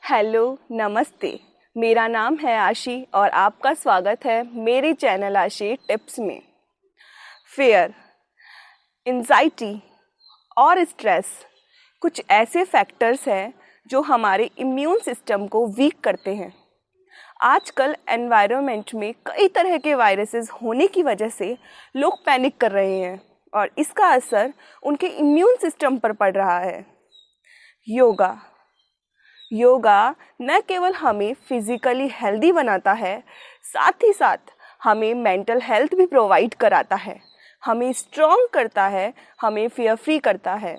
Hello, नमस्ते। मेरा नाम है आशी और आपका स्वागत है मेरे चैनल आशी टिप्स में। फियर, एंजाइटी और स्ट्रेस कुछ ऐसे फैक्टर्स हैं जो हमारे इम्यून सिस्टम को वीक करते हैं। आजकल एनवायरनमेंट में कई तरह के वायरसेस होने की वजह से लोग पैनिक कर रहे हैं और इसका असर उनके इम्यून सिस्टम पर पड़ रहा है। योगा न केवल हमें फिजिकली हेल्दी बनाता है, साथ ही साथ हमें मेंटल हेल्थ भी प्रोवाइड कराता है, हमें स्ट्रॉन्ग करता है, हमें फियर फ्री करता है,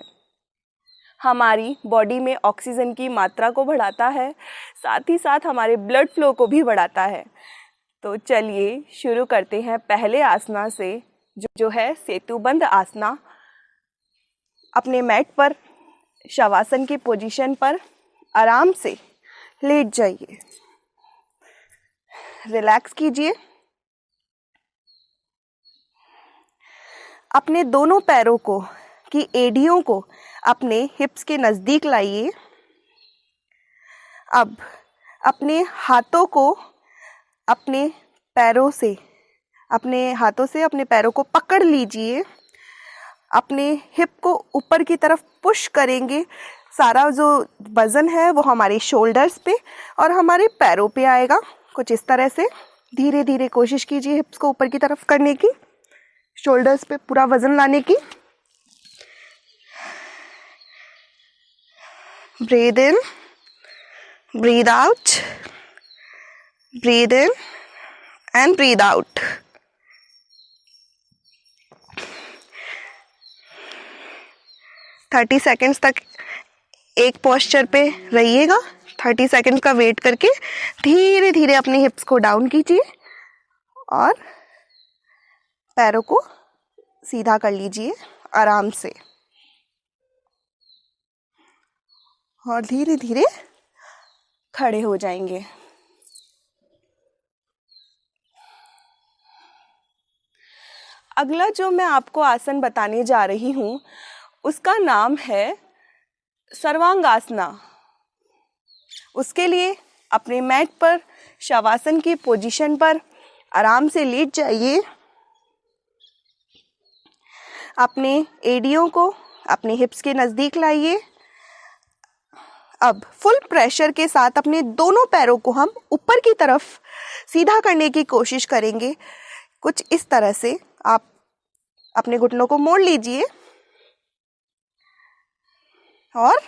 हमारी बॉडी में ऑक्सीजन की मात्रा को बढ़ाता है, साथ ही साथ हमारे ब्लड फ्लो को भी बढ़ाता है। तो चलिए शुरू करते हैं पहले आसना से, जो है सेतुबंध आसना। अपने मैट पर शवासन की पोजीशन पर आराम से लेट जाइए, रिलैक्स कीजिए। अपने दोनों पैरों को की एड़ियों को अपने हिप्स के नज़दीक लाइए। अब अपने हाथों को अपने पैरों से अपने पैरों को पकड़ लीजिए। अपने हिप को ऊपर की तरफ पुश करेंगे। सारा जो वज़न है वो हमारे शोल्डर्स पे और हमारे पैरों पे आएगा। कुछ इस तरह से धीरे धीरे कोशिश कीजिए हिप्स को ऊपर की तरफ करने की, शोल्डर्स पे पूरा वज़न लाने की। Breathe in, breathe out, breathe in and breathe out. 30 seconds तक एक पोस्चर पे रहिएगा। 30 सेकेंड का वेट करके धीरे धीरे अपनी हिप्स को डाउन कीजिए और पैरों को सीधा कर लीजिए आराम से और धीरे धीरे खड़े हो जाएंगे। अगला जो मैं आपको आसन बताने जा रही हूँ उसका नाम है सर्वांगासना। उसके लिए अपने मैट पर शवासन की पोजीशन पर आराम से लेट जाइए। अपने एड़ियों को अपने हिप्स के नज़दीक लाइए। अब फुल प्रेशर के साथ अपने दोनों पैरों को हम ऊपर की तरफ सीधा करने की कोशिश करेंगे। कुछ इस तरह से आप अपने घुटनों को मोड़ लीजिए और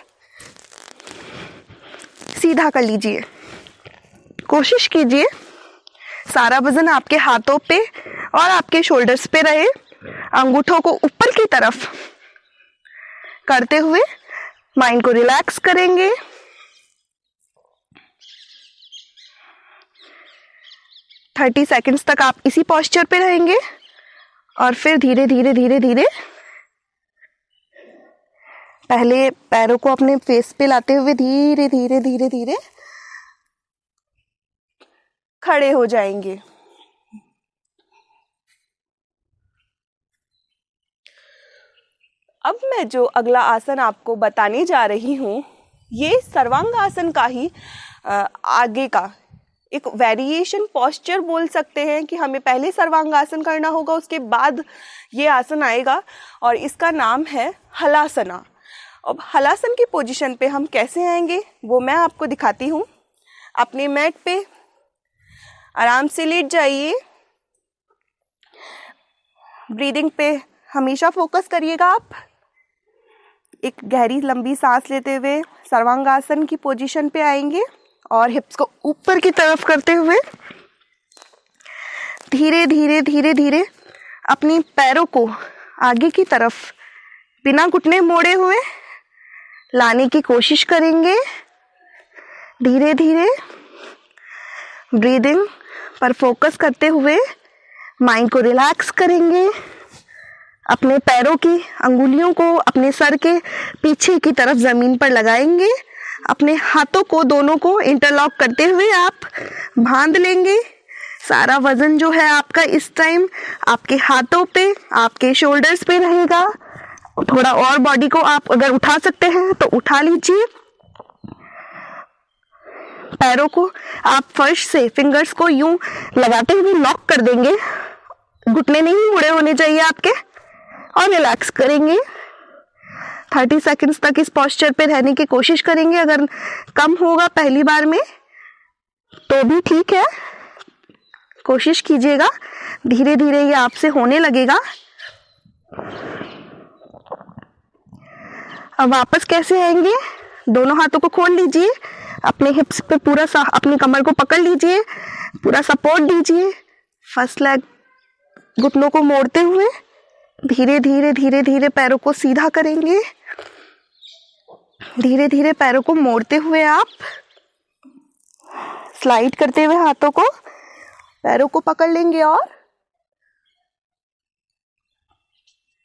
सीधा कर लीजिए। कोशिश कीजिए सारा वजन आपके हाथों पे और आपके शोल्डर्स पे रहे। अंगूठों को ऊपर की तरफ करते हुए माइंड को रिलैक्स करेंगे। थर्टी सेकेंड्स तक आप इसी पोस्चर पे रहेंगे और फिर धीरे धीरे पहले पैरों को अपने फेस पे लाते हुए धीरे धीरे खड़े हो जाएंगे। अब मैं जो अगला आसन आपको बताने जा रही हूँ ये सर्वांगासन का ही आगे का एक वेरिएशन पोस्चर बोल सकते हैं कि हमें पहले सर्वांगासन करना होगा, उसके बाद ये आसन आएगा और इसका नाम है हलासना। अब हलासन की पोजीशन पे हम कैसे आएंगे वो मैं आपको दिखाती हूँ। अपने मैट पे आराम से लेट जाइए। ब्रीदिंग पे हमेशा फोकस करिएगा। आप एक गहरी लंबी सांस लेते हुए सर्वांगासन की पोजीशन पे आएंगे और हिप्स को ऊपर की तरफ करते हुए धीरे धीरे अपनी पैरों को आगे की तरफ बिना घुटने मोड़े हुए लाने की कोशिश करेंगे। धीरे धीरे ब्रीदिंग पर फोकस करते हुए माइंड को रिलैक्स करेंगे। अपने पैरों की अंगुलियों को अपने सर के पीछे की तरफ जमीन पर लगाएंगे। अपने हाथों को दोनों को इंटरलॉक करते हुए आप बांध लेंगे। सारा वजन जो है आपका इस टाइम आपके हाथों पे, आपके शोल्डर्स पे रहेगा। थोड़ा और बॉडी को आप अगर उठा सकते हैं तो उठा लीजिए। पैरों को आप फर्श से फिंगर्स को यूं लगाते हुए लॉक कर देंगे, घुटने नहीं मुड़े होने चाहिए आपके, और रिलैक्स करेंगे। 30 सेकंड्स तक इस पोस्चर पे रहने की कोशिश करेंगे। अगर कम होगा पहली बार में तो भी ठीक है, कोशिश कीजिएगा, धीरे धीरे ये आपसे होने लगेगा। अब वापस कैसे आएंगे, दोनों हाथों को खोल लीजिए, अपने हिप्स पे पूरा अपनी कमर को पकड़ लीजिए, पूरा सपोर्ट दीजिए। फर्स्ट लेग घुटनों को मोड़ते हुए धीरे धीरे धीरे धीरे पैरों को सीधा करेंगे। धीरे धीरे पैरों को मोड़ते हुए आप स्लाइड करते हुए हाथों को पैरों को पकड़ लेंगे और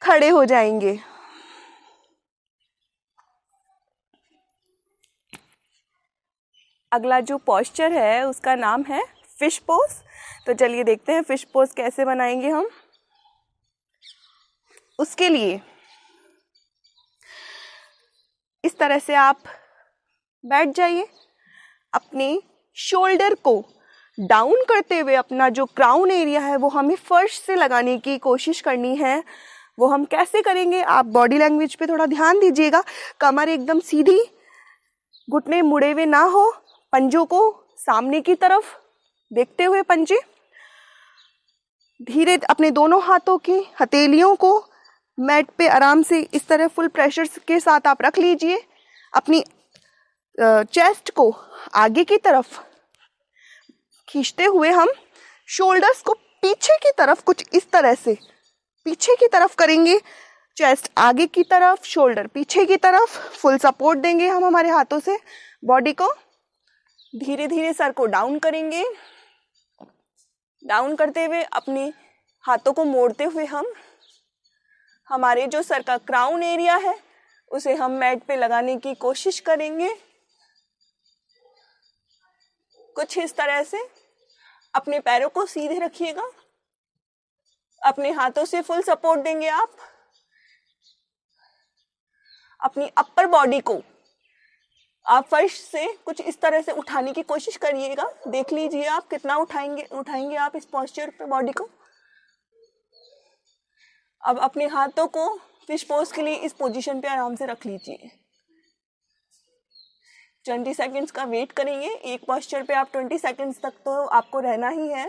खड़े हो जाएंगे। अगला जो पोस्चर है उसका नाम है फिश पोज। तो चलिए देखते हैं फिश पोज कैसे बनाएंगे हम। उसके लिए इस तरह से आप बैठ जाइए, अपने शोल्डर को डाउन करते हुए अपना जो क्राउन एरिया है वो हमें फर्श से लगाने की कोशिश करनी है। वो हम कैसे करेंगे, आप बॉडी लैंग्वेज पे थोड़ा ध्यान दीजिएगा। कमर एकदम सीधी, घुटने मुड़े हुए ना हो, पंजों को सामने की तरफ देखते हुए पंजे। धीरे अपने दोनों हाथों की हथेलियों को मैट पे आराम से इस तरह फुल प्रेशर के साथ आप रख लीजिए। अपनी चेस्ट को आगे की तरफ खींचते हुए हम शोल्डर्स को पीछे की तरफ कुछ इस तरह से पीछे की तरफ करेंगे। चेस्ट आगे की तरफ, शोल्डर पीछे की तरफ, फुल सपोर्ट देंगे हम हमारे हाथों से बॉडी को। धीरे धीरे सर को डाउन करेंगे। डाउन करते हुए अपने हाथों को मोड़ते हुए हम हमारे जो सर का क्राउन एरिया है उसे हम मैट पे लगाने की कोशिश करेंगे। कुछ इस तरह से अपने पैरों को सीधे रखिएगा, अपने हाथों से फुल सपोर्ट देंगे आप। अपनी अपर बॉडी को आप फर्श से कुछ इस तरह से उठाने की कोशिश करिएगा। देख लीजिए आप कितना उठाएंगे आप इस पोस्चर पे बॉडी को। अब अपने हाथों को फिश पोज के लिए इस पोजीशन पे आराम से रख लीजिए। 20 सेकंड्स का वेट करेंगे। एक पोस्चर पे आप 20 सेकंड्स तक तो आपको रहना ही है।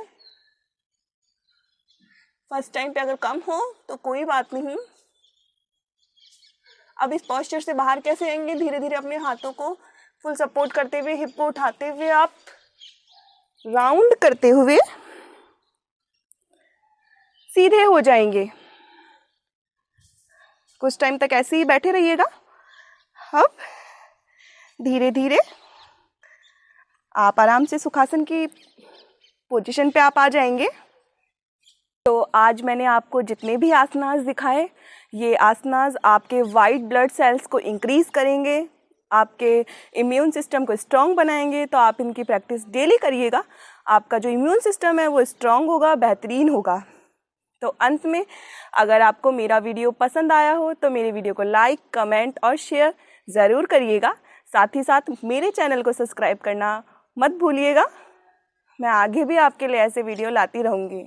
फर्स्ट टाइम पे अगर कम हो तो कोई बात नहीं। अब इस पोस्चर से बाहर कैसे आएंगे, धीरे धीरे अपने हाथों को फुल सपोर्ट करते हुए, हिप को उठाते हुए आप राउंड करते हुए सीधे हो जाएंगे। कुछ टाइम तक ऐसे ही बैठे रहिएगा। अब धीरे धीरे आप आराम से सुखासन की पोजीशन पे आप आ जाएंगे। तो आज मैंने आपको जितने भी आसनास दिखाए, ये आसनास आपके वाइट ब्लड सेल्स को इंक्रीज करेंगे, आपके इम्यून सिस्टम को स्ट्रॉन्ग बनाएंगे। तो आप इनकी प्रैक्टिस डेली करिएगा, आपका जो इम्यून सिस्टम है वो स्ट्रॉन्ग होगा, बेहतरीन होगा। तो अंत में अगर आपको मेरा वीडियो पसंद आया हो तो मेरे वीडियो को लाइक, कमेंट और शेयर ज़रूर करिएगा। साथ ही साथ मेरे चैनल को सब्सक्राइब करना मत भूलिएगा। मैं आगे भी आपके लिए ऐसे वीडियो लाती रहूँगी।